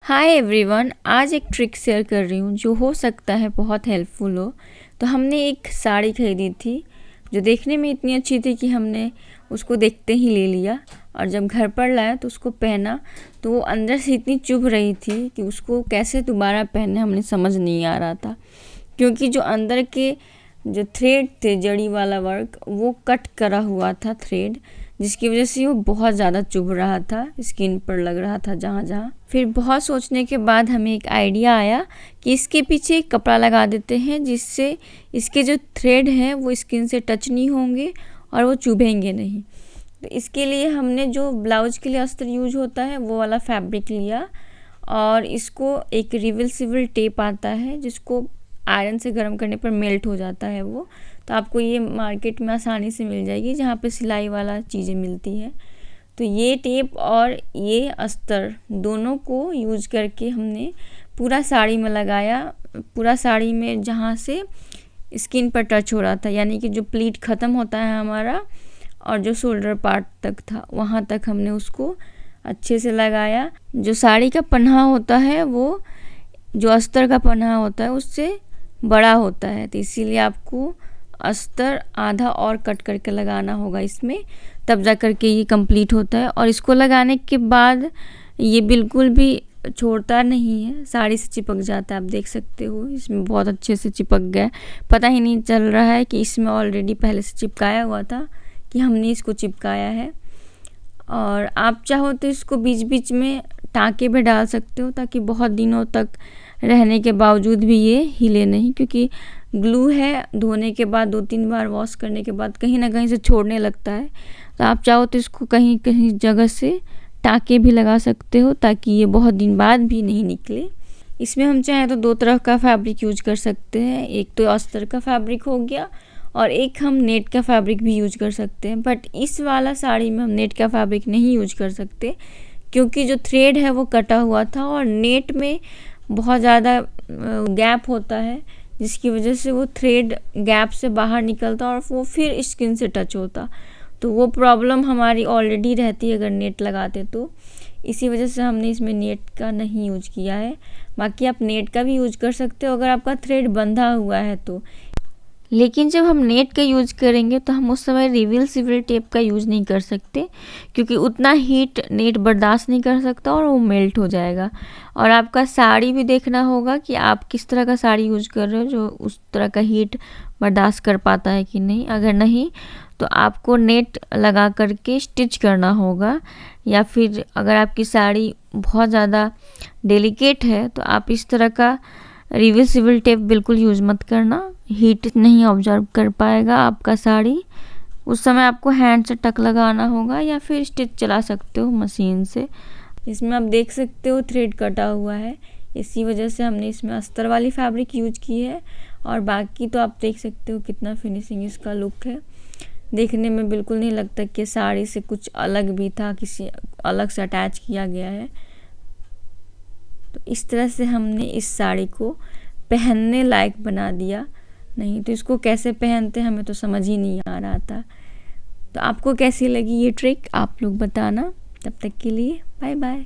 Hi everyone, आज एक trick share कर रही हूँ जो हो सकता है बहुत हेल्पफुल हो। तो हमने एक साड़ी खरीदी थी जो देखने में इतनी अच्छी थी कि हमने उसको देखते ही ले लिया, और जब घर पर लाया तो उसको पहना तो वो अंदर से इतनी चुभ रही थी कि उसको कैसे दोबारा पहने हमें समझ नहीं आ रहा था, क्योंकि जो अंदर के जो थ्रेड थे, जड़ी वाला वर्क, वो कट करा हुआ था थ्रेड, जिसकी वजह से वो बहुत ज़्यादा चुभ रहा था, स्किन पर लग रहा था जहाँ जहाँ। फिर बहुत सोचने के बाद हमें एक आइडिया आया कि इसके पीछे एक कपड़ा लगा देते हैं, जिससे इसके जो थ्रेड हैं वो स्किन से टच नहीं होंगे और वो चुभेंगे नहीं। तो इसके लिए हमने जो ब्लाउज के लिए अस्तर यूज होता है वो वाला फैब्रिक लिया, और इसको एक रिवर्सिबल टेप आता है जिसको आयरन से गर्म करने पर मेल्ट हो जाता है वो। तो आपको ये मार्केट में आसानी से मिल जाएगी जहाँ पे सिलाई वाला चीज़ें मिलती हैं। तो ये टेप और ये अस्तर दोनों को यूज करके हमने पूरा साड़ी में लगाया, पूरा साड़ी में जहाँ से स्किन पर टच हो रहा था, यानी कि जो प्लीट ख़त्म होता है हमारा और जो शोल्डर पार्ट तक था वहाँ तक हमने उसको अच्छे से लगाया। जो साड़ी का पन्हा होता है वो जो अस्तर का पन्हा होता है उससे बड़ा होता है, तो इसीलिए आपको अस्तर आधा और कट करके लगाना होगा इसमें, तब जा कर के ये कंप्लीट होता है। और इसको लगाने के बाद ये बिल्कुल भी छोड़ता नहीं है, साड़ी से चिपक जाता है। आप देख सकते हो इसमें बहुत अच्छे से चिपक गया, पता ही नहीं चल रहा है कि इसमें ऑलरेडी पहले से चिपकाया हुआ था कि हमने इसको चिपकाया है। और आप चाहो तो इसको बीच बीच में टाँके भी डाल सकते हो, ताकि बहुत दिनों तक रहने के बावजूद भी ये हिले नहीं, क्योंकि ग्लू है, धोने के बाद 2-3 बार वॉश करने के बाद कहीं ना कहीं से छोड़ने लगता है। तो आप चाहो तो इसको कहीं कहीं जगह से टाँके भी लगा सकते हो, ताकि ये बहुत दिन बाद भी नहीं निकले। इसमें हम चाहें तो 2 तरह का फैब्रिक यूज कर सकते हैं, एक तो अस्तर का फैब्रिक हो गया और एक हम नेट का फैब्रिक भी यूज कर सकते हैं। बट इस वाला साड़ी में हम नेट का फैब्रिक नहीं यूज कर सकते, क्योंकि जो थ्रेड है वो कटा हुआ था और नेट में बहुत ज़्यादा गैप होता है, जिसकी वजह से वो थ्रेड गैप से बाहर निकलता और वो फिर स्किन से टच होता। तो वो प्रॉब्लम हमारी ऑलरेडी रहती है अगर नेट लगाते तो, इसी वजह से हमने इसमें नेट का नहीं यूज किया है। बाकी आप नेट का भी यूज कर सकते हो अगर आपका थ्रेड बंधा हुआ है तो। लेकिन जब हम नेट का यूज करेंगे तो हम उस समय रिवर्सिबल टेप का यूज नहीं कर सकते, क्योंकि उतना हीट नेट बर्दाश्त नहीं कर सकता और वो मेल्ट हो जाएगा। और आपका साड़ी भी देखना होगा कि आप किस तरह का साड़ी यूज कर रहे हो, जो उस तरह का हीट बर्दाश्त कर पाता है कि नहीं। अगर नहीं तो आपको नेट लगा करके स्टिच करना होगा, या फिर अगर आपकी साड़ी बहुत ज़्यादा डेलिकेट है तो आप इस तरह का रिवर्सिबल टेप बिल्कुल यूज़ मत करना, हीट नहीं ऑब्जर्व कर पाएगा आपका साड़ी। उस समय आपको हैंड से टक लगाना होगा या फिर स्टिच चला सकते हो मशीन से। इसमें आप देख सकते हो थ्रेड कटा हुआ है, इसी वजह से हमने इसमें अस्तर वाली फैब्रिक यूज की है। और बाकी तो आप देख सकते हो कितना फिनिशिंग इसका लुक है, देखने में बिल्कुल नहीं लगता कि साड़ी से कुछ अलग भी था, किसी अलग से अटैच किया गया है। तो इस तरह से हमने इस साड़ी को पहनने लायक बना दिया, नहीं तो इसको कैसे पहनते हमें तो समझ ही नहीं आ रहा था। तो आपको कैसी लगी ये ट्रिक आप लोग बताना। तब तक के लिए बाय बाय।